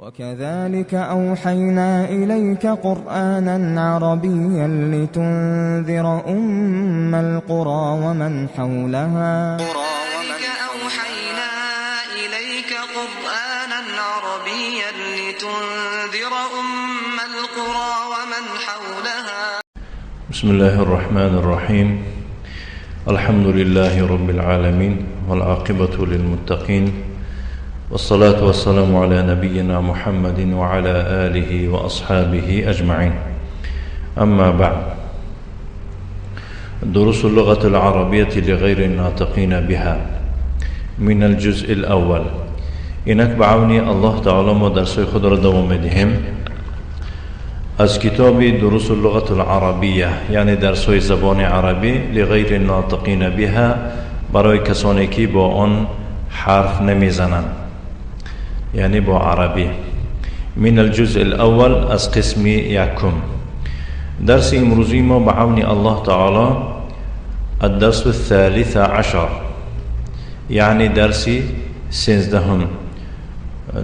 وكذلك أوحينا إليك قرآنا عربيا لتنذر أم القرى ومن حولها كذلك أوحينا إليك قرآنا عربيا لتنذر أم القرى ومن حولها. بسم الله الرحمن الرحيم. الحمد لله رب العالمين والعاقبة للمتقين، والصلاة والسلام على نبينا محمد وعلى آله وأصحابه أجمعين. أما بعد، دروس اللغة العربية لغير الناطقين بها من الجزء الأول. إنك بعوني الله تعالى مدرسي خضر دوامدهم از کتاب دروس اللغة العربية، یعنی درسوی زبان عربی لغیر الناطقین بها، برای کسانی که با آن حرف نمیزنند، یعنی با عربی. من الجزء الاول از قسم یکم. درس امروزی ما بعون الله تعالی الدرس الثالث عشر، یعنی درس 13.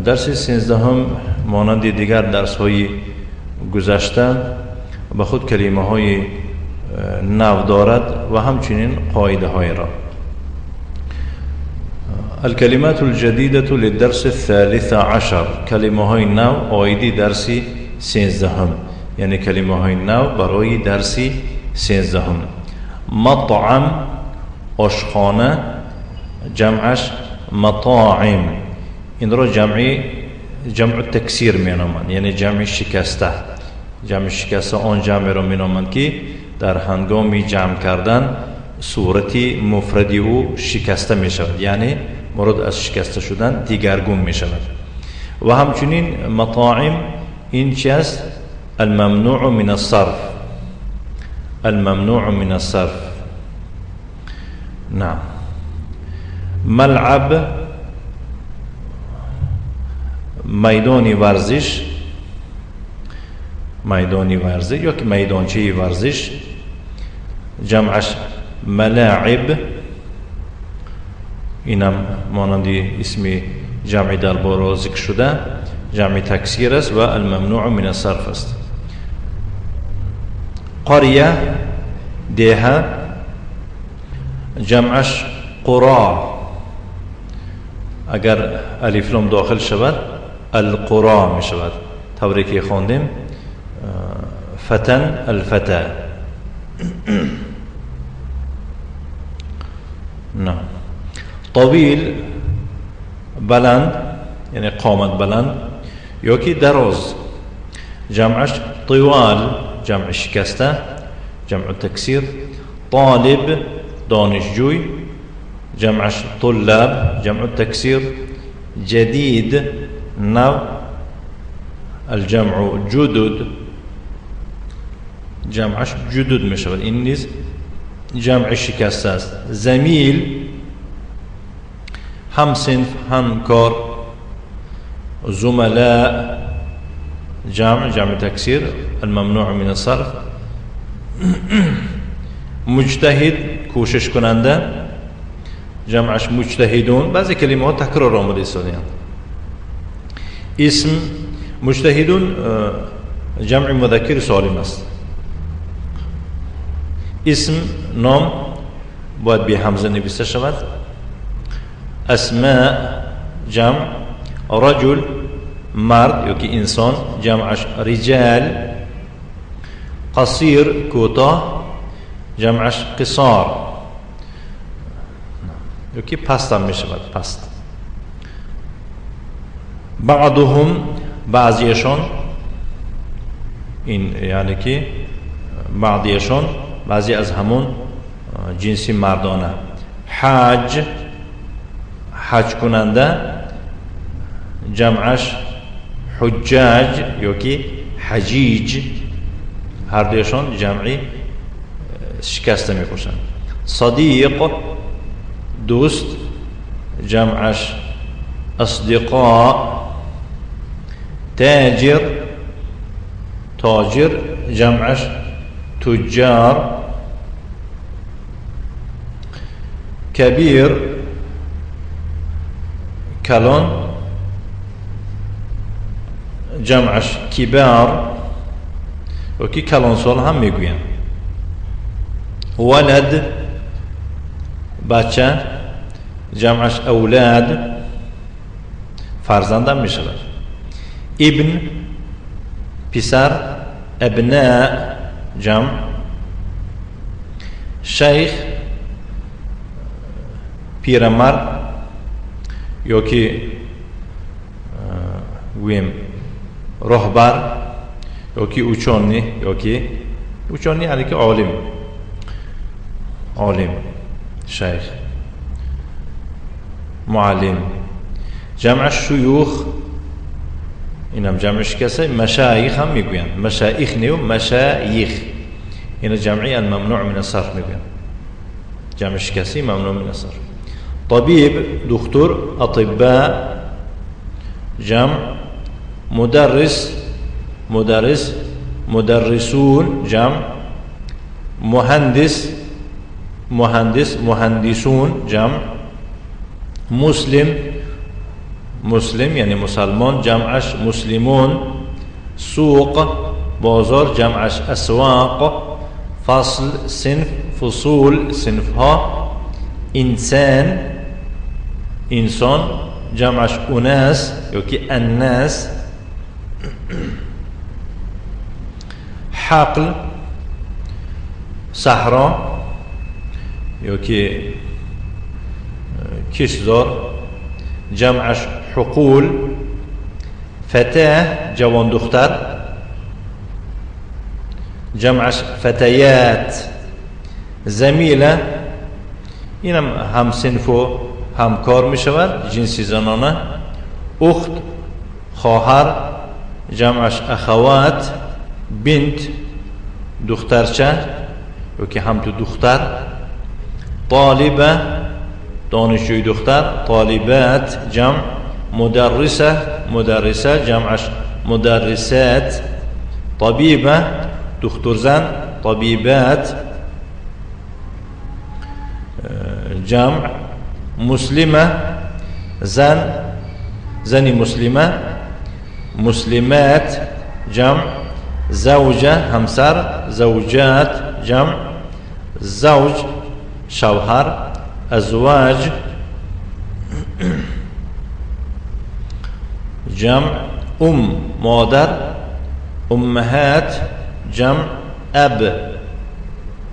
درس 13 مانند دیگر درس های گذشته به خود کلمه های نو دارد و همچنین قاعده های را. الكلمات الجديدة للدرس الثالث عشر، کلمه های نو آیدی درس 13، یعنی کلمه های نو برای درس 13. مطعم آشخانه، جمعش مطاعم. این را جمع تکسیر می نامند، یعنی جمع شکسته. جمع شکسته آن جمع را می نامند که در هنگام جمع کردن صورتی مفردی او شکسته می شود، یعنی مورد از شکسته شدن دیگرگون می شود. و همچنین مطاعم این چی است؟ الممنوع من الصرف. الممنوع من الصرف. نعم. ملعب میدانی ورزش، میدانی ورزش یا که میدانچه ورزش، جمعش ملاعب. اینم مانند اسم جمع در بارا ذکر شده، جمع تکسیر است و الممنوع من الصرف است. قریه دیه، جمعش قرا. اگر الف لام داخل شود القرى می شود، طوری که خواندیم فتن الفتا. نه. طویل بلند، یعنی قامت بلند یا که دراز، جمعش طوال، جمع شکسته، جمع تکسیر. طالب دانشجوی، جمعش طلاب، جمع تکسیر. جدید نو، الجمع جدد، جمعش جدد می شود، این نیز جمع شکسته است. زمیل هم صنف، هم کار. زملاء جمع تکسیر، الممنوع من الصرف. مجتهد کوشش کننده، جمعش مجتهدون. بعضی کلمات تکرار آمده است. اسم مجتهدون جمع مذکر سالم است. اسم نام باید به همزه نوشته شود. اسماء جمع. رجل مرد یا که انسان، جمعش رجال. قصیر کوتاه، جمعش قصار یا که پست هم می شود، پست. بعضهم بعضیشان، این یعنی که بعضیشان بعضی از همون جنسی مردانه. حاج حج کننده، جمعش حجاج یا که حجیج. هر دویشان جمعی شکسته می کشند. صدیق دوست، جمعش اصدقاء. تاجر جمعش تجار. كبير کلان جمعش كبار وكي كالونسول هم میگوین. ولد بچه جمعش اولاد فرزندم میشود. ابن پسر ابناء جمع. شیخ پیرمرد یا که ویم رهبر یا که اوچانی یعنی که عالم شیخ معلم. جمع شیوخ اینم جمعش کسه. مشایخ هم میگوین. مشایخ نیو مشایخ این جمعی الممنوع من الصرف میگوین. جمعش کسی ممنوع من الصرف. طبيب دكتور أطباء جمع. مدرسون جمع. مهندسون جمع. مسلم يعني مسلمان جمعش مسلمون. سوق بازار جمعش أسواق. فصل صنف فصول صنفها. إنسان جمعش أناس يوكي الناس. حقل صحراء يوكي كشزار جمعش حقول. فتاة جوان دختر جمعش فتيات. زميلة اینم هم صنف و همکار می شود جنسی زنانه. اخت خواهر جمعش اخوات. بنت دخترچه و که هم تو دختر. طالبه دانشجوی دختر. طالبات جمع. مدرسه جمعش مدرسات. طبيبه دکتر زن. طبيبات جمع. مسلمة زني مسلمة. مسلمات جمع. زوجة همسر. زوجات جمع. زوج شوهر. أزواج جمع. مادر. أمهات جمع. أب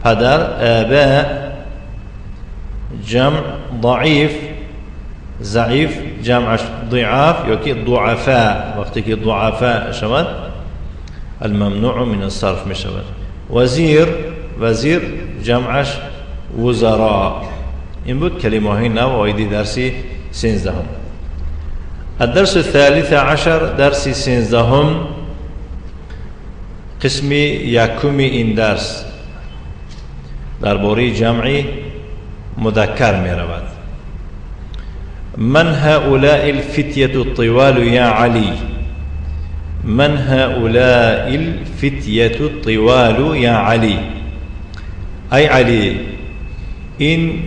پدر. آباء جمع. ضعيف جمع ضعاف يوكي ضعفاء. وقت كي ضعفاء شمال الممنوع من الصرف مشمال. وزير جمعش وزراء. إن بود كلمة هنا وإيدي درسي سينزدهم. الدرس 13 درس سينزدهم قسمي يكمي إن درس درباري جمعي مذكر میرود. من هؤلاء الفتية الطوال يا علي. من هؤلاء الفتية الطوال يا علي. ای علی این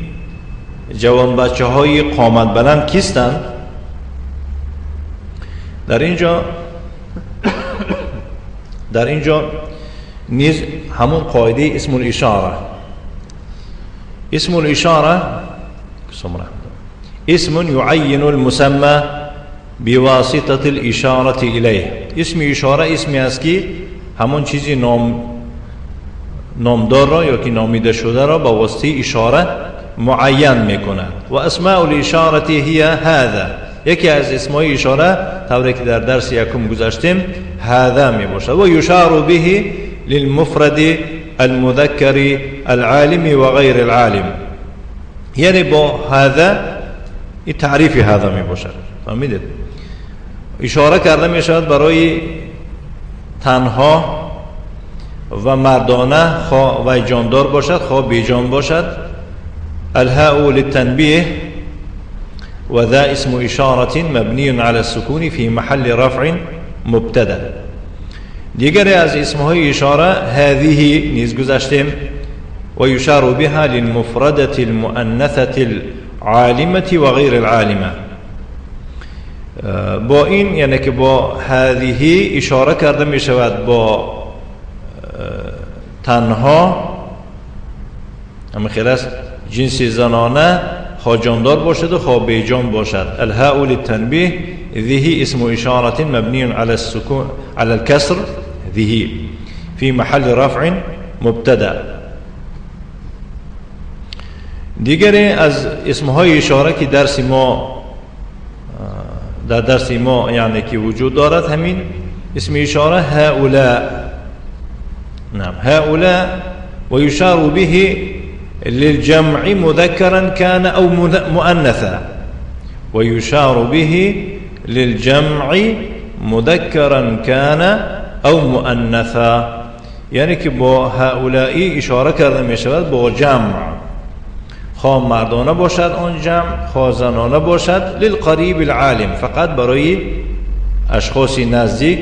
جوان بچه های قامت بلند کیستند؟ در اینجا نیز همون قاعده اسم الاشاره. اسم الإشارة اسم يعين المسمى بواسطة الإشارة إليه. اسم إشارة اسمی است که همون چیزی نامدار را یا که نامیده شده را با واسطه اشاره معین میکند. و اسماء الإشارة هي هذا. یکی از اسمای اشاره طوری که در درس یکم گذاشتیم هذا می باشد. و یشار به للمفرد المذكر العالم وغير العالم. یعنی با هذا این تعریف هذا می باشد. فهمیدید؟ اشاره کرده می شود برای تنها و مردانه، خواه و جاندار باشد خواه بیجان باشد. الهاء للتنبيه وذا اسم إشارة مبني على السكون في محل رفع مبتدا. دیگری از اسمهای اشاره هذه نیز گذاشتیم. و یشار بها للمفردة المؤنثة العالمة وغير العالمة. با این یعنی که با هذه اشاره کرده می شود با تنها اما خلاص جنس زنانه خواه جاندار باشد و خواه بیجان باشد. الهاء للتنبيه ذه اسم اشاره مبني على السكون على الكسر ذه في محل رفع مبتدا. دیگری از اسمهای اشاره که در درس ما یعنی که وجود دارد همین اسم اشاره هؤلاء. نعم هؤلاء ويشار به للجمع مذكرا كان أو مؤنثا. ويشار به للجمع مذكرا كان أو مؤنثا یعنی که با هؤلاء اشاره کرده می شود با جمع، خواه مردانه باشد آن جمع، خواه زنانه باشد. للقریب العالم فقط برای اشخاص نزدیک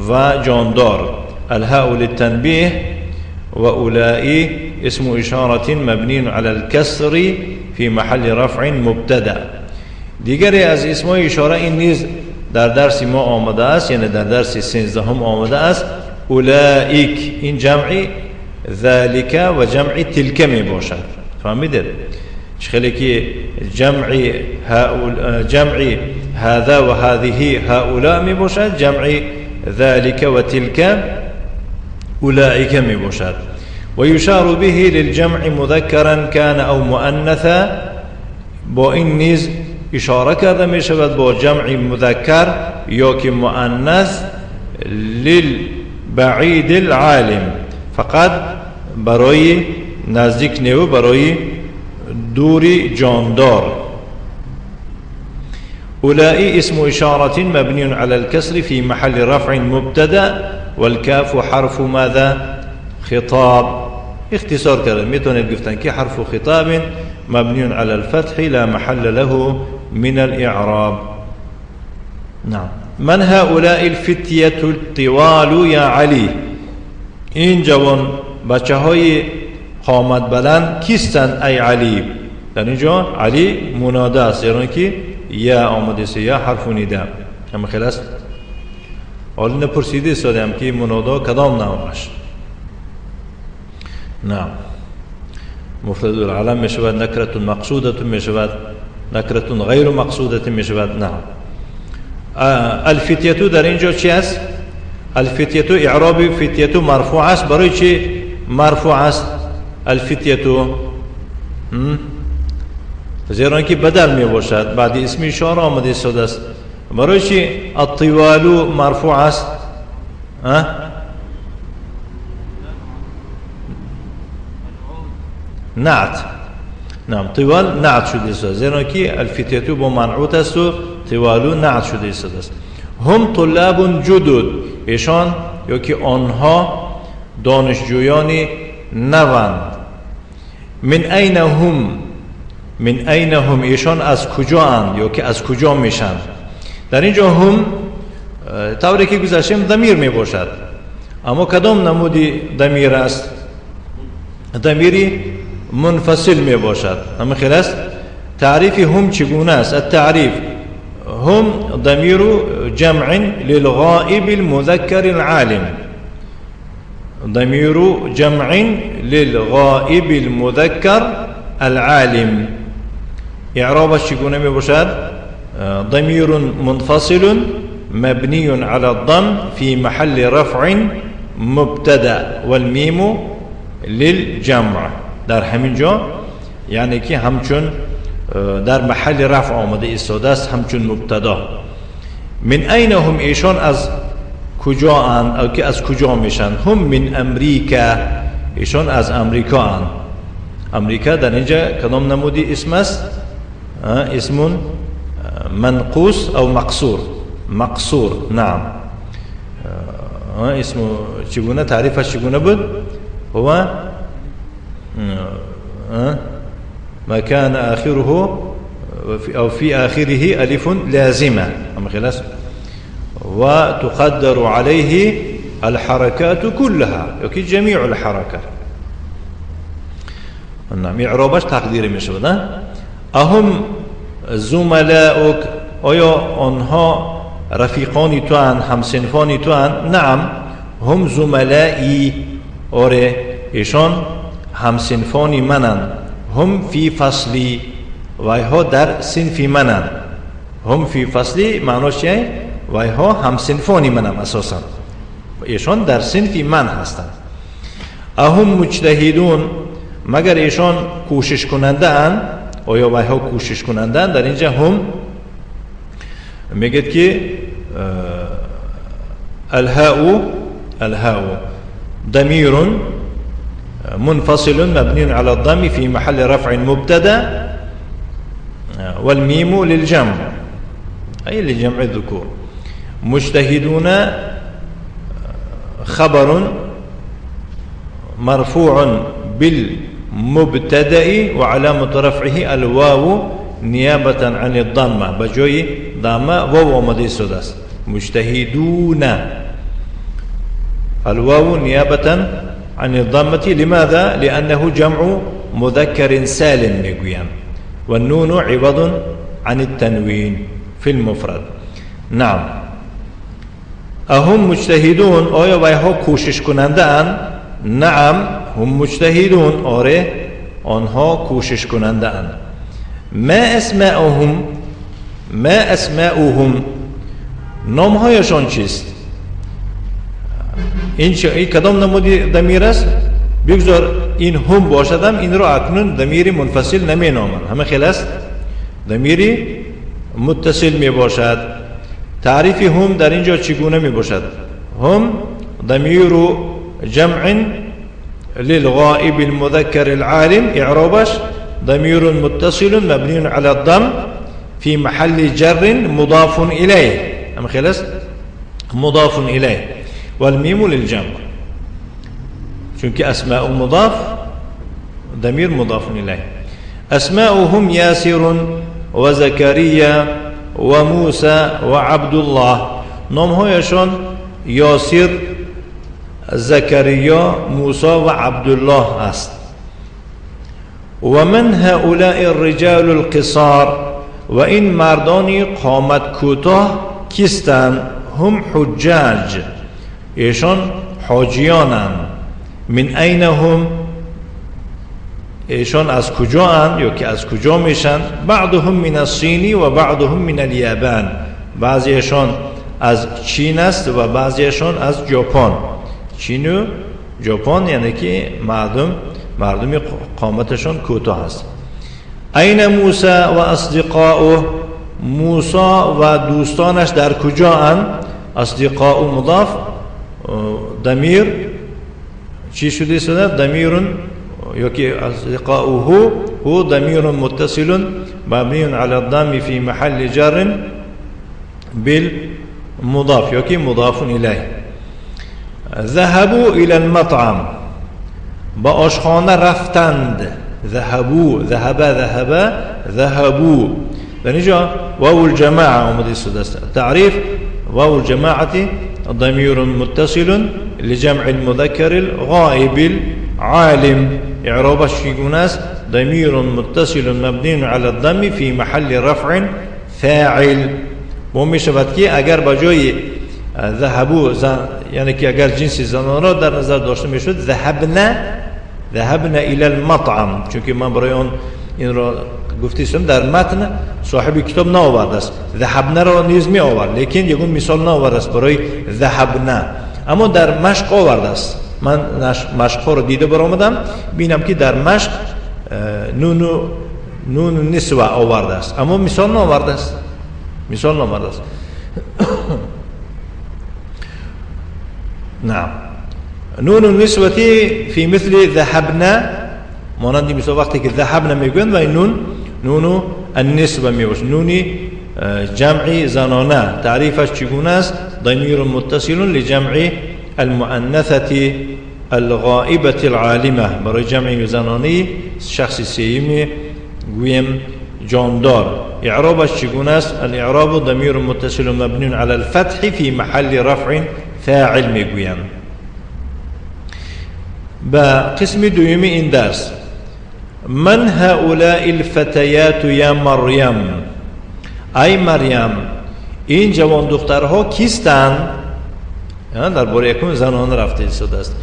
و جاندار. الهاء للتنبيه وأولئك اسم إشارة مبني على الكسر في محل رفع مبتدا. دیگری از اسم اشاره این نیز در درس ما آمده است، یعنی در درس 13 هم آمده است. اولئک این جمعی ذلك و جمعی تلک می باشد. فهمیدید؟ خیلی که جمعی هذا و هذه هؤلاء می باشد، جمعی ذلك و تلک اولئک می باشد. ويشار به للجمع مذكرا كان او مؤنثا. با این نیز اشاره کرده می شود با جمع مذکر یا که مؤنث. للبعید العالم فقط برای نزدیک نیو، برای دوری جاندار. أولئك اسم إشارة مبني على الكسر في محل رفع مبتدأ والكاف حرف ماذا؟ خطاب. اختصار كده میتونید گفتن که حرف خطاب مبني على الفتح لا محل له من الإعراب. نعم. من هؤلاء الفتية الطوال يا علي؟ این جوان بچه های قامت بلند کیستند ای علی؟ در اینجا علی منادا است، یعنی که یا آمده است، یا حرف ندا. اما خلاص حالا نپرسیده استادم که منادا کدام نوعش. نعم. مفرد العلم می شود، نکرة مقصودة می شود، نکرة غیر مقصودة می شود. نعم. الفتیه در اینجا چی است؟ الفتیه اعراب فتیه مرفوع است. برای چی مرفوع است الفتیه؟ زیرا که بدل می باشد، بعد اسم اشاره آمده است. برای چی الطوال مرفوع است؟ نعت. نعم طوال نعت شده است، زیرا که الفتیه با منعوت است و طوال نعت شده است. هم طلاب جدد، ایشان یا که آنها دانشجویان نوند. من این هم، من این هم ایشان از کجا اند یا که از کجا میشن. در اینجا هم طوری که گذاشتیم ضمیر می باشد، اما کدام نمودی ضمیر است؟ ضمیری منفصل می باشد. اما خلاص تعریف هم چگونه است؟ التعریف هم ضمیر جمع للغائب المذكر العالم. ضمیر جمع للغائب المذكر العالم. اعرابش چگونه می باشد؟ ضمیر منفصل مبني على الضم في محل رفع مبتدا والميم للجمع. در همین جا یعنی که همچون در محل رفع آمده ایستاده است، همچون مبتدا. من این هم ایشان از کجا اند او که از کجا میشن؟ هم من امریکا، ایشان از امریکا اند. امریکا در اینجا کدام نمودی اسم است؟ اسم منقوص او مقصور. مقصور. نعم. اسم چگونه تعریفش چگونه بود؟ هو ما كان آخره أو في آخره ألف لازمة. أما خلاص وتقدر عليه الحركات كلها، يكي جميع الحركات. نعم. إعرابش تقدير مشهود. أهم زملاؤك آیا آنها رفیقانی تو هن، همسنفانی تو هن؟ نعم، هم زملائی، آره ایشان همسنفانی منن. هم فی فصلی، وایها در صنفی منن. هم فی فصلی معناش چیه؟ وایها همسنفانی منم اساسا، ایشان در صنفی من هستن. اهم مجتهدون، مگر ایشان کوشش کننده ان؟ آیا وایها کوشش کننده ان؟ در اینجا هم میگه که الهاء ضمیر منفصل مبني على الضم في محل رفع مبتدا، والميم للجمع أي لجمع الذكور. مجتهدون خبر مرفوع بالمبتدا وعلامة رفعه الواو نيابة عن الضمة، بجوي ضمة واو مدي سداس. مجتهدون الواو نيابة عن الضمة، لماذا؟ لأنه جمع مذكر سالم نقويان، والنون عوض عن التنوين في المفرد. نعم. أهم مجتهدون، آیا وایها کوشش کننده اند؟ نعم، هم مجتهدون، آره آنها کوشش کننده اند. ما اسماؤهم؟ ما اسماؤهم؟ نامهایشان چیست؟ این کدام نمودی ضمیر است؟ بگذار این هم باشدم، این را اکنون ضمیر منفصل نمی نامم، همه خیلی است ضمیری متصل می باشد. تعریف هم در اینجا چگونه می باشد؟ هم ضمیر جمع للغائب المذكر العالم، اعرابش ضمیر متصل مبنی على الضم في محل جر مضاف الیه، همه خیلی است مضاف الیه، والميم للجمع، چونك أسماء مضاف ضمير مضاف إليه. أسماؤهم ياسر وزكريا وموسى وعبد الله، نامهایشان یاسر، زكريا، موسى وعبد الله است. ومن هؤلاء الرجال القصار، وإن مردانی قامت کوتاه کیستند؟ هم حجاج، ایشان حاجیانند. من این هم، ایشان از کجا اند یا که از کجا میشن؟ بعضهم من الصین و بعضهم من الیابان، بعضیشان از چین است و بعضیشان از ژاپن. چین و ژاپن یعنی که مردم قامتشان کوتاه است. این موسی و اصدقاؤه، موسی و دوستانش در کجا اند؟ اصدقاء مضاف، ضمیر چی شده است؟ ضمیر یکی اصدقاؤه هو ضمیر متصل مبنی علی الضم فی محل جر بالمضاف یکی مضاف الیه. ذهبوا الى المطعم، با آشخانه رفتند. ذهبوا، ذهبوا. در اینجا واو الجماعه آمده است. تعریف واو الجماعه ضمير متصل لجمع المذكر الغائب العالم، اعرابش چگونه؟ ضمير متصل مبني على الضم في محل رفع فاعل. و می شود که اگر بجای ذهبوا یعنی که اگر جنس زنان را در نظر داشته می شد ذهبنا الى المطعم، چون که من برای آن این را گفتیم در متن صاحب کتاب نآورده است، ذهبنا را نیز می آورد، لیکن یگون مثال نآورده است برای ذهبنا، اما در مشق آورده است. من مشق رو دیده برآمدم، بینم که در مشق نون نسوه آورده است، اما مثال نآورده است. نعم. نون النسوة في مثل ذهبنا، مانند مثل وقتی که ذهبنا میگویند و این نون النسبه میباشه، نونی جمع زنانه. تعریفش چگونه است؟ ضمیر متصل لجمع المؤنثة الغائبة العالمة، برای جمع زنانه شخص سیمی گویم جاندار. اعرابش چگونه است؟ الاعراب ضمیر متصل مبنی على الفتح في محل رفع فاعل میگویند. با قسم دومی این درس، من هؤلاء الفتيات یا مریم، ای مریم این جوان دخترها کیستند؟ در باره یکم زنان رفته شده است.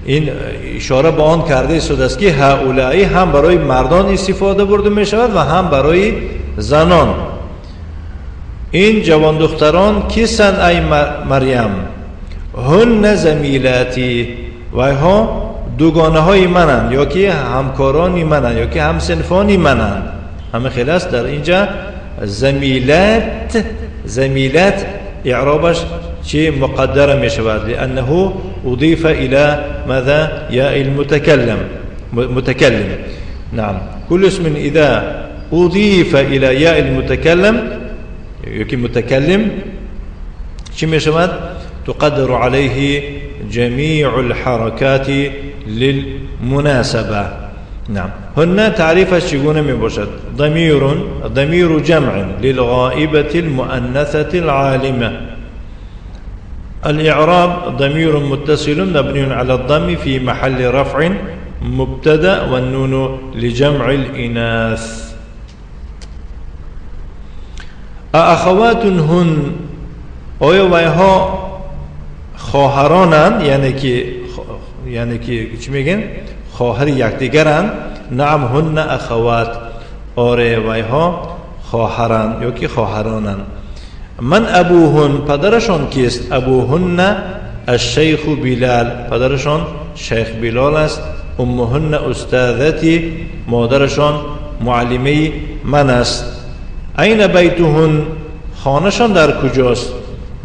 این اشاره به آن کرده شده است که هؤلاء هم برای مردان استفاده برده می شود و هم برای زنان. این جوان دختران کیستند ای مریم؟ هن زمیلاتی، و ها دوگانه های منند، یا که همکارانی منند، یا که همسنفانی منند. همه خیلی است در اینجا زمیلات اعرابش چی مقدر می شود؟ لانه اضیف الى ماذا؟ یا المتكلم. نعم، كل اسم اذا اضیف الى یا المتكلم یکی متكلم چی می شود؟ تقدر عليه جميع الحركات للمناسبة. نعم. هن تعريفش چگونه می باشد؟ ضمير جمع للغائبة المؤنثة العالمة. الإعراب ضمير متصل مبني على الضم في محل رفع مبتدأ والنون لجمع الإناث. أخوات هن آیا ویها خواهرانند؟ یعنی که چی میگن؟ خواهر یکدیگرند؟ نعم هن اخوات. آره ویها خواهرند یا که خواهرانند. من ابوهن، پدرشان کیست؟ ابوهن الشیخ بلال، پدرشان شیخ بلال است. امهن استاذتی، مادرشان معلمه من است. این بیتهن، خانهشان در کجاست؟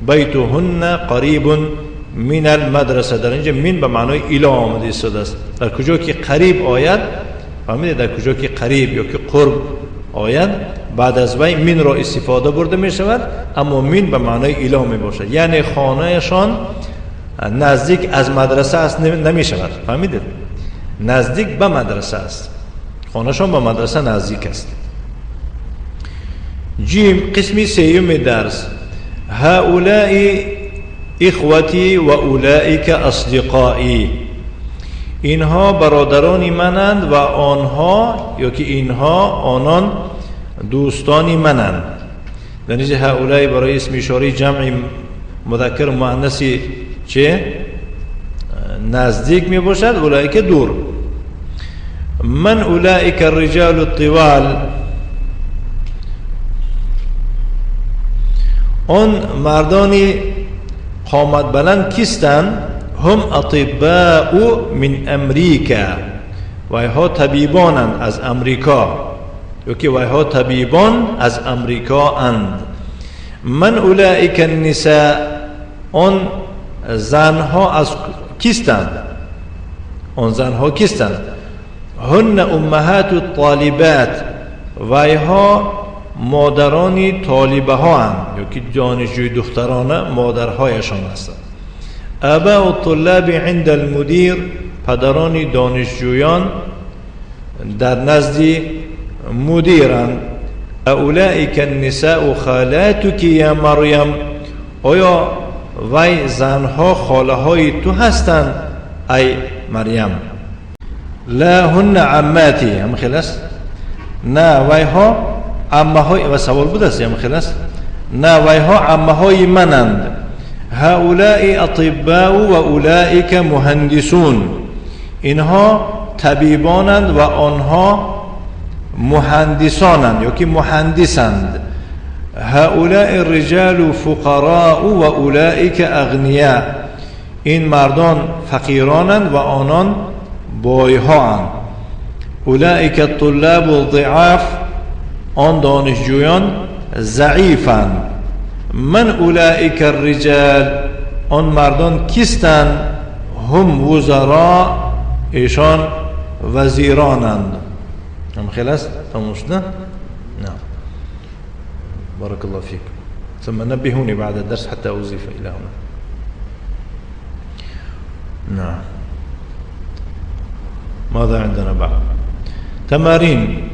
بیتهن قریب من المدرسه. در اینجا من به معنای الی آمده شده است. در کجا که قریب آید، فهمیدید؟ در کجا که قریب یا که قرب آید بعد از وی من را استفاده برده می شود، اما من به معنای الی می باشد. یعنی خانهشان نزدیک از مدرسه است نمی شود. فهمیدید؟ نزدیک به مدرسه است، خانهشان به مدرسه نزدیک است. جیم، قسمی سیوم درس. هؤلاء اخوتی و اولئک اصدقائی، اینها برادرانی منند و آنها یا که اینها آنان دوستانی منند. در اینجا هؤلاء برای اسم اشاره جمع مذکر مؤنثی چه نزدیک می باشد، اولئک دور. من اولئک الرجال الطوال، آن مردانی قامت بلند کیستند؟ هم اطباء من امریکا، ویها طبیبانند از امریکا، یا که ویها طبیبان از امریکا اند. من اولئک النساء، آن زنها از کیستند؟ آن زنها کیستند؟ هن امهات الطالبات، ویها مادرانی طالبه ها هم، یا که دانشجوی دخترانه مادرهایشان هستند. اباء الطلاب عند المدیر، پدرانی دانشجویان در نزد مدیرند. اولئک النساء خالاتک یا مریم، آیا وی زنها خاله های تو هستند ای مریم؟ لا هن عماتی، هم خلاص؟ نه ویها عمه های، و سوال بود است هم خلاص؟ نه ویها عمه های منند. هؤلاء اطباء و اولئک مهندسون، اینها طبیبانند و آنها مهندسانند یا که مهندسند. هؤلاء الرجال فقراء و اولئک اغنیاء، این مردان فقیرانند و آنان بایهااند. اولئک الطلاب الضعاف، آن دانشجویان ضعیفند. من اولئک الرجال، آن مردان کیستند؟ هم وزراء، ایشان وزیرانند. هم خلاص تمام شد؟ نعم. بارك الله فيك. ثم نبهوني بعد الدرس حتى أضيف إلى هنا. نعم. ماذا عندنا بعد؟ تمارين.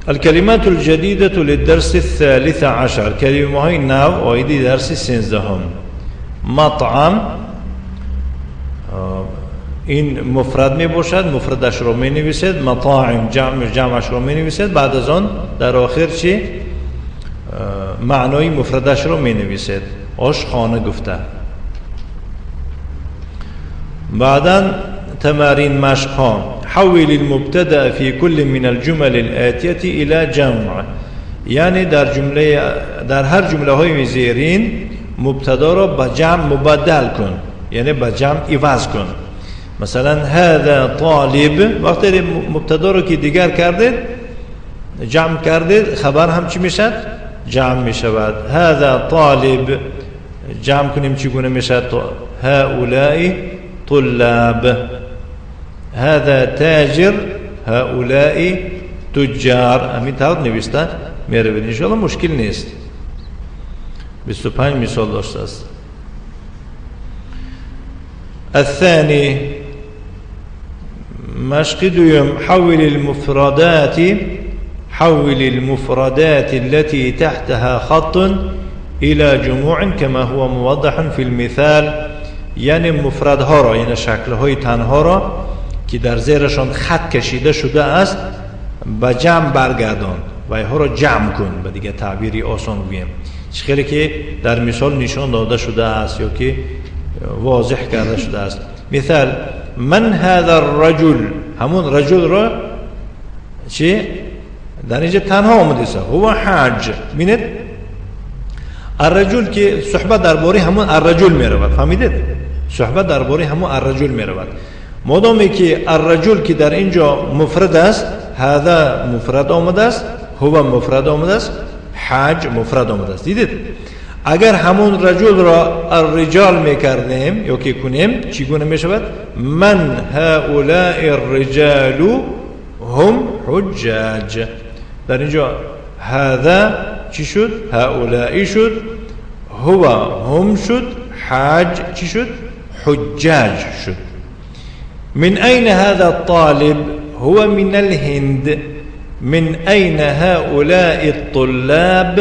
الكلمات الجديدة للدرس 13. كلمة هاي ناو ويدي درس 13. مطعم این مفرد می باشد، مفردش رو می نویسید، مطاعم جمعش رو می نویسید، بعد از آن در آخر چی؟ معنای مفردش رو می نویسید. آشخانه گفته. بعدا تمارين مشقها حول المبتدأ في كل من الجمل الآتية إلى جمع. یعنی در هر جمله های زیرین مبتدا را به جمع مبدل کن، یعنی به جمع عوض کن. مثلا هذا طالب، وقتی مبتدا رو که دیگر کردید جمع کردید، خبر هم چی میشد؟ جمع میشود. هذا طالب جمع کنیم چگونه میشد؟ هؤلاء طلاب. هذا تاجر هؤلاء تجار. همین طور نوشته میره بید. انشاءالله مشکل نیست. 25 مثال داشته است. الثاني مشق دوم حول المفردات التي تحتها خط إلى جموع كما هو موضح في المثال. یعنی مفردها را، یعنی شکل‌های تنها را که در زیرشان خط کشیده شده است به جمع برگردان و اینها را جمع کن. به دیگه تعبیری آسان بگیم، خیلی که در مثال نشان داده شده است یا که واضح کرده شده است. مثال من هذا الرجل، همون رجل را چی در اینجا تنها آمده است، هو حاج. ببینید الرجل که صحبت درباره همون الرجل می رود، فهمیدید؟ صحبت درباره همون الرجل می رود. مادامی که الرجل که در اینجا مفرد است، هذا مفرد آمده است، هو مفرد آمده است، حاج مفرد آمده است. دیدید؟ اگر همون رجل را الرجال می کردیم یا که کنیم چگونه می شود؟ من هؤلاء الرجال هم حجاج. در اینجا هذا چی شد؟ هؤلاء شد، هو هم شد، حاج چی شد؟ حجاج شد. من أين هذا الطالب؟ هو من الهند. من أين هؤلاء الطلاب؟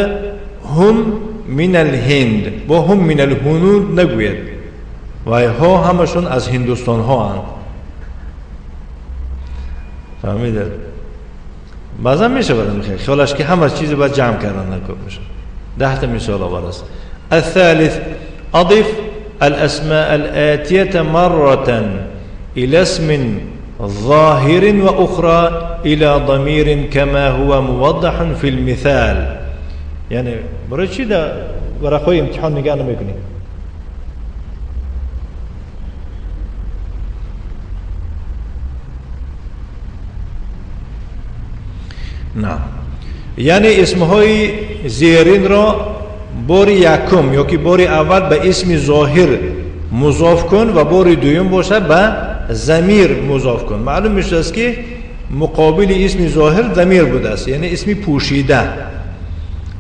هم من الهند. وهم من الهنود نگوید و ها همشون از هندوستان ها هستند. فهمیدید؟ بعضا میشه بدن خیلی خیالش که همه چیز باید جمع کردن نکن میشه. 10 مثال آور است. الثالث اضف الاسماء الآتية مرة إلى اسم ظاهر وأخرى إلى ضمير كما هو موضح في المثال. یعنی برای چی برای خواهی امتحان نگاه نمیکنی؟ نه، یعنی اسمهای زیرین را بار یکم یا که بار اول به اسم ظاهر مضاف کن و بار دوم باشه به ضمیر مضاف کن. معلوم میشه است که مقابل اسم ظاهر ضمیر بوده است، یعنی اسم پوشیده،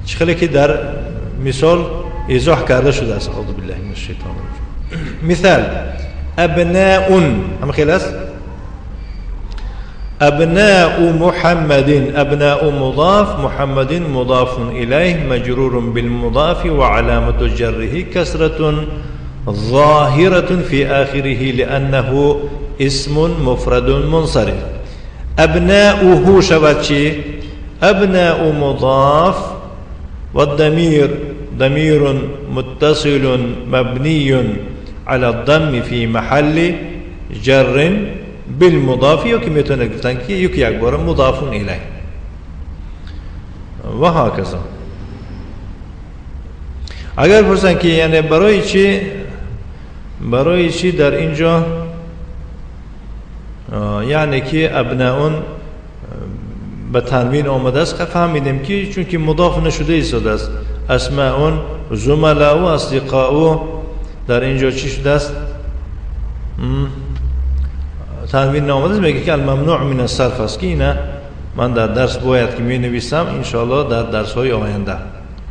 چخیلی که در مثال ایضاح کرده شده است. اعوذ بالله من الشیطان الرجیم. مثال ابناء، هم خیلی است. أبناء محمد، أبناء مضاف، محمد مضاف إليه مجرور بالمضاف وعلامة جره كسرة ظاهرة في آخره لأنه اسم مفرد منصرف. أبناؤه شباتشي أبناء مضاف والضمير ضمير متصل مبني على الضم في محل جر بالمضاف، یا که میتونه گفتن که یکی یک بار مضاف الیه و هکذا. اگر پرسن که یعنی برای چی در اینجا یعنی که ابناءون به تنوین آمده است، فهمیدیم که چون که مضاف نشده ایستاده است. اسماء زملاء و اصدقاء در اینجا چی شده است؟ تنوین آمده است. میگه که الممنوع من الصرف است که اینا من در درس باید که می نویسم انشاءالله در درس های آینده.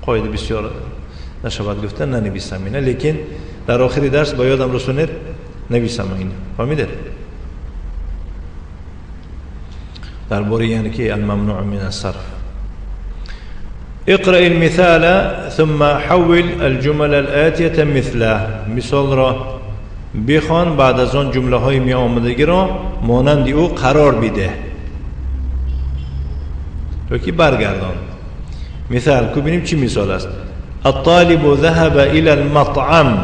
قاعده بسیار نشود گفتن ننویسم اینا، لیکن در آخری درس با یادم رسونید نویسم اینا. فهمیدید؟ درباره یعنی که الممنوع من الصرف. اقرأ المثال ثم حول الجمل الآتية مثله. مثال را بخوان بعد از آن جمله های می آمدگی را مانند او قرار بده. تو که برگردان. مثال کو ببینیم چی مثال است. الطالب ذهب الى المطعم،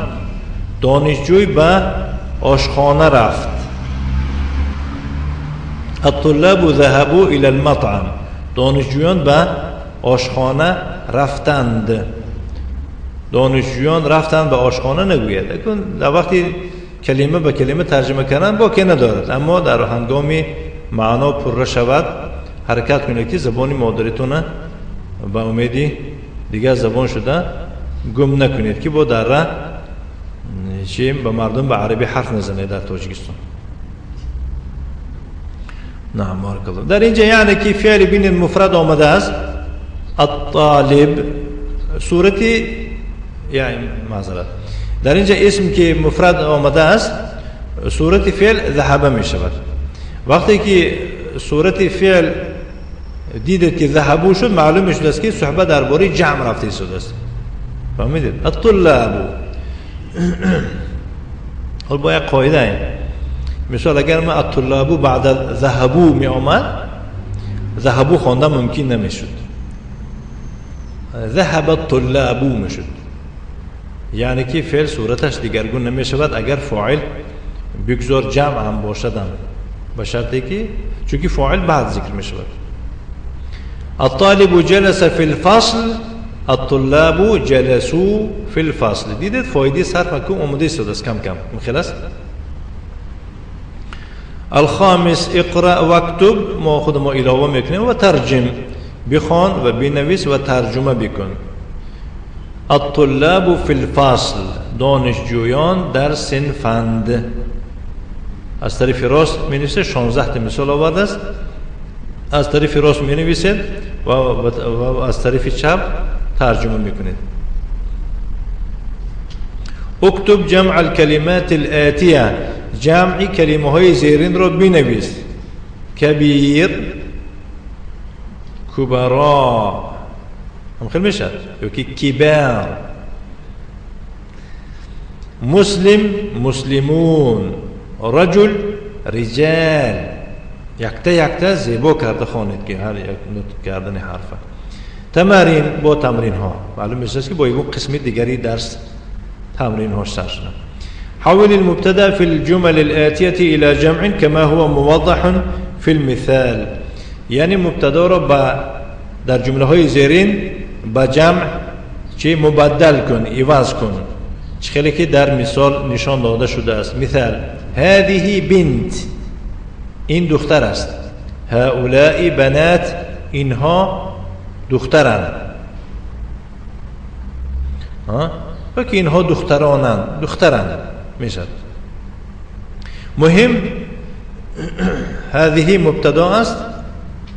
دانشجوی به آشخانه رفت. الطلاب ذهبوا الى المطعم، دانشجویان به آشخانه رفتند. دانشجویان رفتند به آشخانه نگوید، در وقتی کلمه به کلمه ترجمه کردن با که ندارد، اما در هنگامی معنا پر شود حرکت کنید که زبانی مادریتون به امیدی دیگه زبان شده گم نکنید که با در چی به مردم به عربی حرف نزنید در تاجیکستان. نعم بارک الله. در اینجا یعنی که فعل بین مفرد آمده است. الطالب صورتی یعنی معذرت در اینجا اسم که مفرد آمده است صورت فعل ذهبه می شود. وقتی که صورت فعل دیدید که ذهبو شد معلوم شده است که صحبت درباره جمع رفته شده است. فهمیدید؟ الطلاب حالا با یک قاعده این مثال اگر ما الطلابو بعد ذهبو می آمد ذهبو خوانده ممکن نمی شد، ذهب الطلابو می شد، یعنی که فعل صورتش دیگرگون نمی شود اگر فاعل بگذار جمع هم باشدن، به شرطی که چونکه فاعل بعد ذکر می شود. الطالب جلس في الفصل، الطلاب جلسوا في الفصل. دیدید فایده صرف مکم آمده شده است کم کم خلاص. الخامس اقرأ واكتب، ما خود ما علاوه میکنیم و ترجم، بخوان و بنویس و ترجمه بکن. الطلاب في الفصل، دانشجویان در صنفند. از طرف راست می نویسه 16 مثال آورده است، از طرف راست می نویسید و از طرف چپ ترجمه میکنید. اکتب جمع الکلمات الآتیه، جمع کلمه های زیرین را بنویس. کبیر، کبرا، هم خیلی میشد یکی کبار. مسلم، مسلمون. رجل، رجال. یکتا یکتا زیبا کرده خوانید که هر یک نطق کردن حرفه. تمرین، با تمرین ها معلوم میشه که با یک قسم دیگری درس تمرین هاش سر شده. حول المبتدا في الجمل الآتية إلى جمع كما هو موضح في المثال، یعنی مبتدا را در جمله های زیرین با جمع چه مبدل کن، عوض کن، چخیلی که در مثال نشان داده شده است. مثال هذه بنت، این دختر است. هؤلاء بنات، اینها دخترند. و که اینها دخترند میشد. مهم هذه مبتدا است،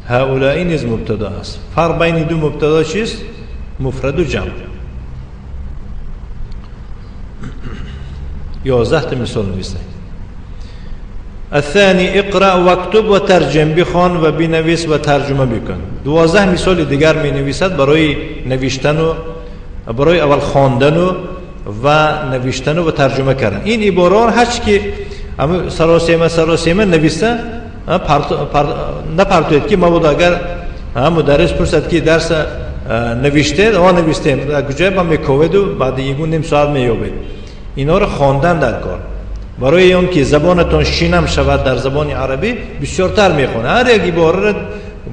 هؤلاء نیز مبتدا است. فرق بین دو مبتدا چیست؟ مفرد و جمع. 11 مثال نویسید. الثاني اقرأ واكتب و ترجم، بخوان و بنویس و ترجمه بکن. 12 مثال دیگر می نویسد برای نوشتن و برای اول خواندن و نوشتن و ترجمه کردن. این عبارات هرچی که سراسیمه نویسته نپرتوید که مبادا اگر مدرس پرسد که درس نوشته و نوشتیم در کجای با میکوید و بعد یکون نیم ساعت میابید. اینا رو خواندن در کار برای اون که زبانتون شینم شود در زبان عربی بسیارتر میخونه. هر یک عبارت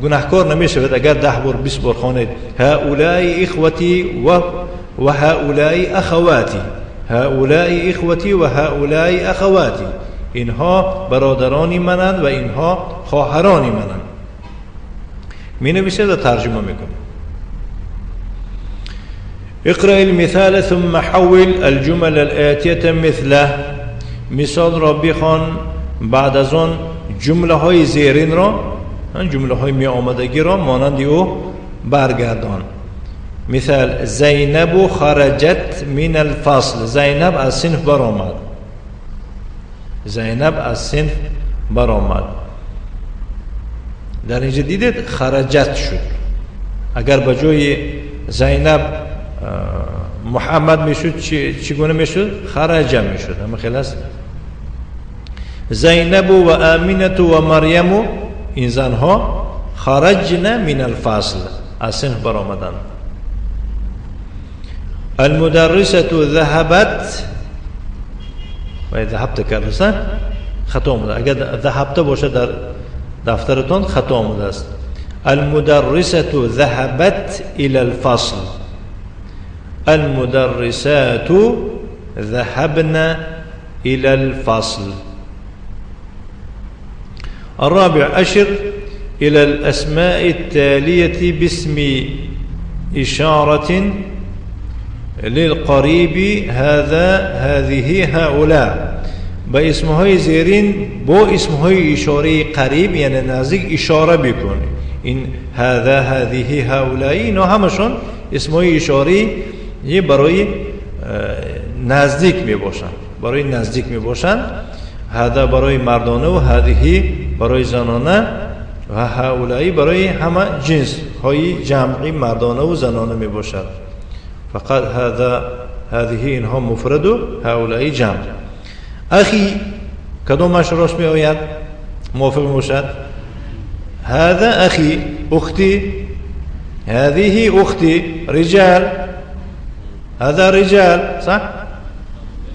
گناهکار نمیشود اگر 10 بار 20 بار خوانید. هؤلاء اخوتی و هؤلاء اخواتی، هؤلاء اخوتی و هؤلاء اخواتی، اینها برادرانی منند و اینها خواهرانی منند. می نویسید و ترجمه میکنید. اقرأ المثال ثم حول الجمل الآتية مثله، مثال را بخوان بعد از آن جمله های زیرین را، جمله های می آمدگی را مانند او برگردان. مثال زینب خرجت من الفصل، زینب از صنف برآمد، زینب از صنف برآمد. در اینجا دیدید خرجت شد. اگر به جای زینب محمد میشد چگونه میشد؟ خرجه میشد. اما خلاص زینب و آمینة و مریم، این زنها خرجن من الفصل، از صنف برآمدند. المدرسة ذهبت و ذهبت کردن خطا آمده، اگر ذهبت باشه در دفترتون خطا آمده است. المدرسة ذهبت إلى الفصل، المدرسات ذهبن إلى الفصل. الرابع، أشر إلى الأسماء التالية باسم إشارة للقريب هذا هذه هؤلاء، باسمهای زیرین با اسمهای اشاره قریب یعنی نزدیک اشاره بکن. این هذا هذه هؤلاء اینا همشون اسمهای اشاره برای نزدیک می باشند، برای نزدیک می باشند. هذا برای مردانه و هذه برای زنانه و هؤلاء برای همه جنس های جمعی مردانه و زنانه می باشد. فقط هذه اینها مفرد و هؤلاء جمع. اخی کدومش راست می آید؟ موافق می باشد؟ هذا اخی، اختی، هذه اختی، رجال، هذا رجال، صح؟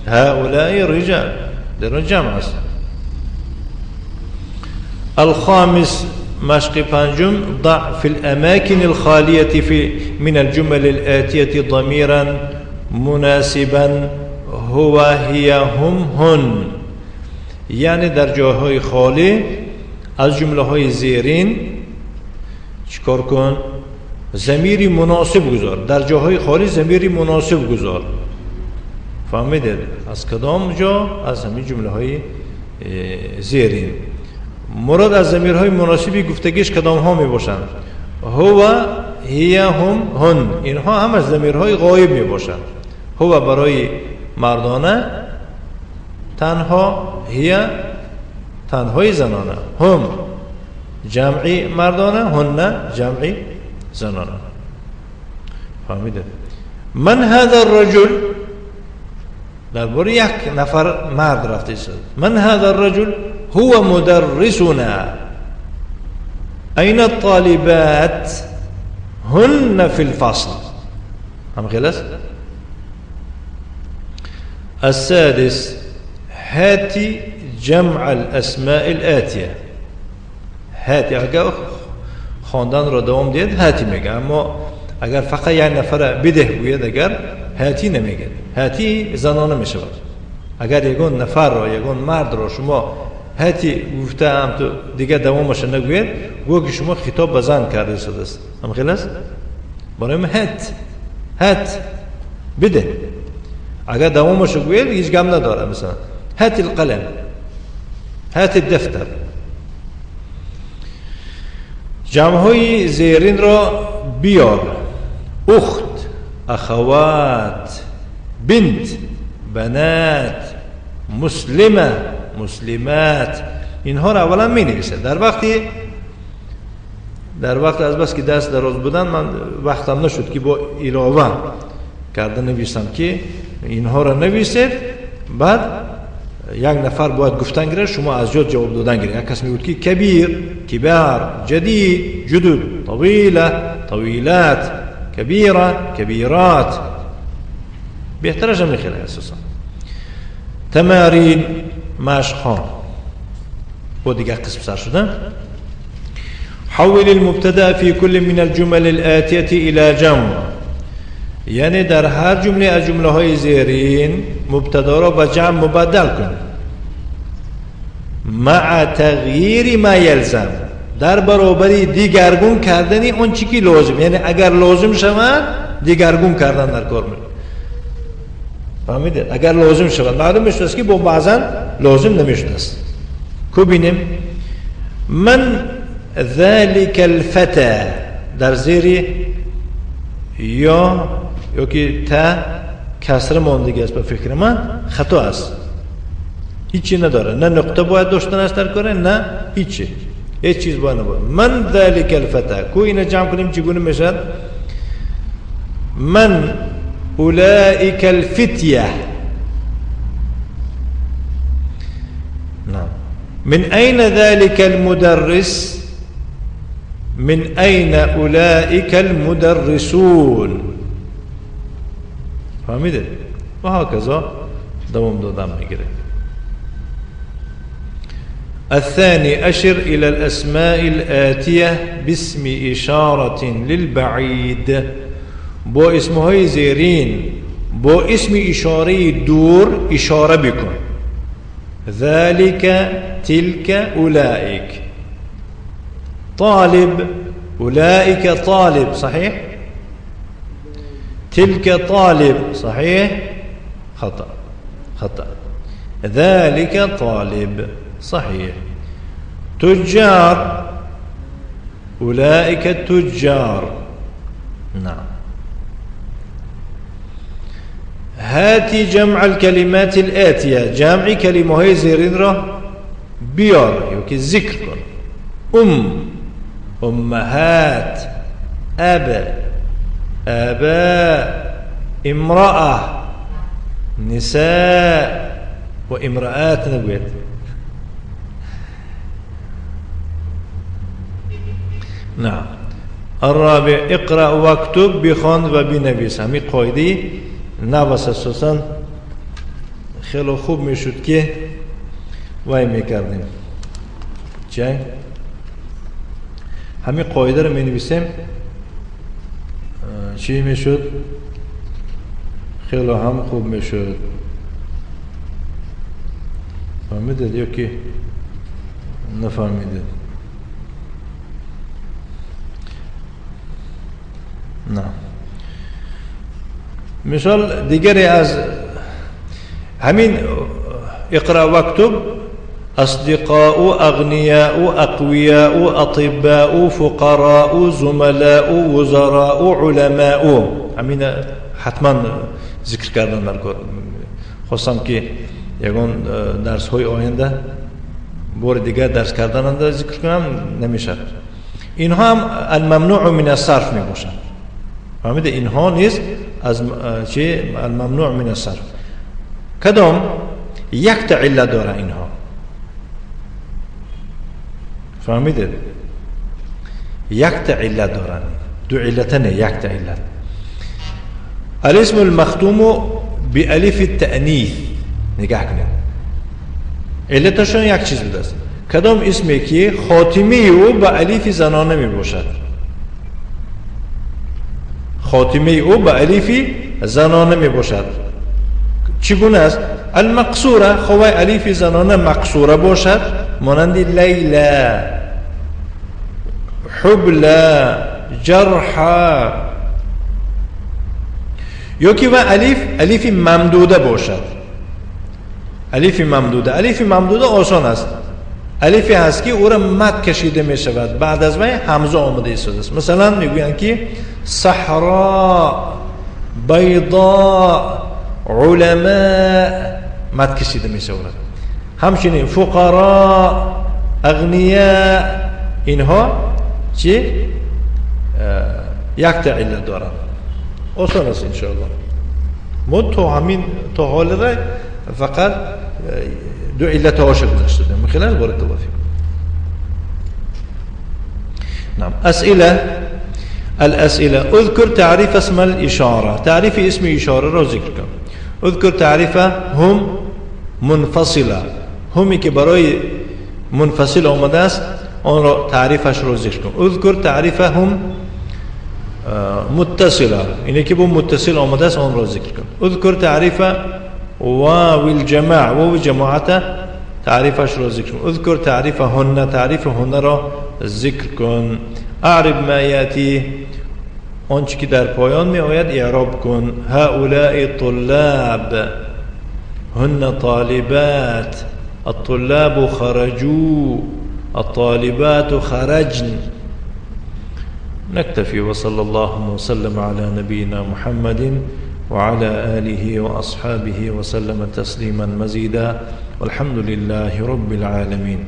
هؤلاء رجال، در جمع است. الخامس، مشق پنجم، ضع في الأماكن الخالية من الجمل الآتية ضميرا مناسبا هو هي هم هن، یعنی در جاهای خالی از جمله های زیرین چیکار کن؟ ضمیری مناسب گذار. در جاهای خالی ضمیری مناسب گذار. فهمیدید؟ از کدام جا؟ از همین جمله های زیرین. مراد از ضمیرهای مناسبی گفتگیش کدام ها می باشند؟ هو، هی، هم، هن، اینها هم از ضمیرهای غایب می باشند. هو برای مردانه تنها، هی تنهای زنانه، هم جمعی مردانه، هن جمعی زنانه. فهمیده؟ من هذا الرجل، درباره یک نفر مرد رفته است. من هذا الرجل هو مدرسنا. أين الطالبات؟ هن في الفصل. هم خلاص؟ السادس، هاتي جمع الأسماء الآتية. هاتي اگر خواندن را دوام دید هاتی میگه، اما اگر فقط یک نفر بده گوید اگر هاتی نمیگه. هاتی زنانه میشود. اگر یگون نفر را، یگون مرد را شما هاتی گفته هم تو دیگه دوامش نگوید، گویا که شما خطاب به زن کرده شده است. هم خلاص؟ برای من هات بده. اگر دوامش گوید هیچ گم نداره. مثلا هات القلم، هات الدفتر. جمعهای زیرین را بیار. اخت، اخوات، بنت، بنات، مسلمه، مسلمات، اینها را اولا می نویسه. در وقت از بس که دست دراز بودن من وقتم نشد که با علاوه کرده نویسم که اینها را نویسید. بعد یک نفر باید گفتن گیره، شما از جد جواب دادن گیره. یک کس میگوید که کبیر، کبار، جدید، جدد، طویله، طویلات، کبیره، کبیرات. بهترش هم میخیله اساسا. تمارین، مشقها و دیگه قسم سر شدن. حول المبتدا في كل من الجمل الآتية إلى جمع، یعنی در هر جمله از جمله های زیرین مبتدا را به جمع مبدل کن. مع تغییر ما یلزم، در برابری دیگرگون کردنی اون چی که لازم، یعنی اگر لازم شود دیگرگون کردن در کار میره. فهمیدید؟ اگر لازم شود معلوم میشه است که با بعضا لازم نمیشه است. کو بینیم من ذلك الفتى در زیر یا که تا کسر ماندگی است. به فکر من خطا است، هیچی نداره، نه نقطه باید داشتن است در کاره، نه هیچی، هیچ چیز باید نباید. من ذلك الفتى، کو اینه جمع کنیم چگونه میشد؟ من اولئک الفتیه. نه من أين ذلك المدرس؟ من أين أولئك المدرسون؟ فهميده؟ وهكذا دوام دادم میگیره. الثاني أشر إلى الأسماء الآتية باسم إشارة للبعيد. بو اسمه زيرين بو اسم إشارة دور إشارة بكم. ذلك تلك أولئك. طالب أولئك طالب صحيح؟ تلك طالب صحيح؟ خطأ خطأ. ذلك طالب صحيح. تجار أولئك التجار. نعم. هاتي جمع الكلمات الآتية. جمع كلمة زيرين را بيار يوكي ذكر كن. أمهات أب آباء امرأة نساء وامرأات نقول. نعم. الرابع اقرأ واكتب بخوان و بنویس. همین قاعده نواس اساسا خیلی خوب میشد که وای میکردیم. چه؟ همین قاعده رو مینویسیم چی میشد؟ خیلی هم خوب میشد. فهمیدید یا که نفهمیدید؟ نه. مثال دیگری از همین اقرأ واكتب أصدقاء أغنياء أقوياء أطباء فقراء زملاء وزراء علماء. همین حتما ذکر کردن مرکور. خواستم که یکون درس های آینده بار دیگر درس کردن ذکر کنم نمیشه. اینها هم الممنوع من الصرف میباشن. فهمیده؟ اینها نیست از چه الممنوع من الصرف. کدام یک تا علت داره اینها. فهمیده؟ یک تا علت دارن. دو علت نه، یک تا علت. الاسم المختوم بألف التأنیث. نگاه کنید. علتشون یک چیز بوده است. کدام اسمی که خاتمه او با الف زنانه می باشد. خاتمه او با الف زنانه می باشد. چگونه است؟ المقصوره خواه الف زنانه مقصوره باشد مانند لیلا حبلا جرحا. یا که و الف ممدوده باشد. الف ممدوده آسان است. الفی هست که او را مد کشیده می شود بعد از وی همزه آمده ایستاده است. مثلا میگویند که صحرا بیضا علماء مد کشیده می شود. همچنین فقراء اغنیاء اینها چی؟ یک تا علت دارند. آسان است انشاءالله. ما تا حال را فقط دو علت هاش گذاشته من خلال بارك الله فيكم. نعم. الأسئلة اذكر تعريف اسم الإشارة. تعريف اسم إشارة رو ذکر کن. اذكر تعريفه هم منفصلة. همی که برای منفصل آمده است آن را تعریفش رو ذکر کن. اذكر تعريفه هم متصلة. اینه که با متصل آمده است آن را ذکر کن. اذكر تعريفه واو الجماع. واو جماعته تعريفش رو ذکر کن. اذكر تعريفهن. تعریف هن را ذکر کن. اعرب ما یاتی. آنچه که در پایان می آید اعراب کن. هؤلاء طلاب هن طالبات. الطلاب خرجوا الطالبات خرجن. نكتفي وصلى الله وسلم على نبينا محمد وعلى آله وأصحابه وسلم تسليما مزيدا والحمد لله رب العالمين.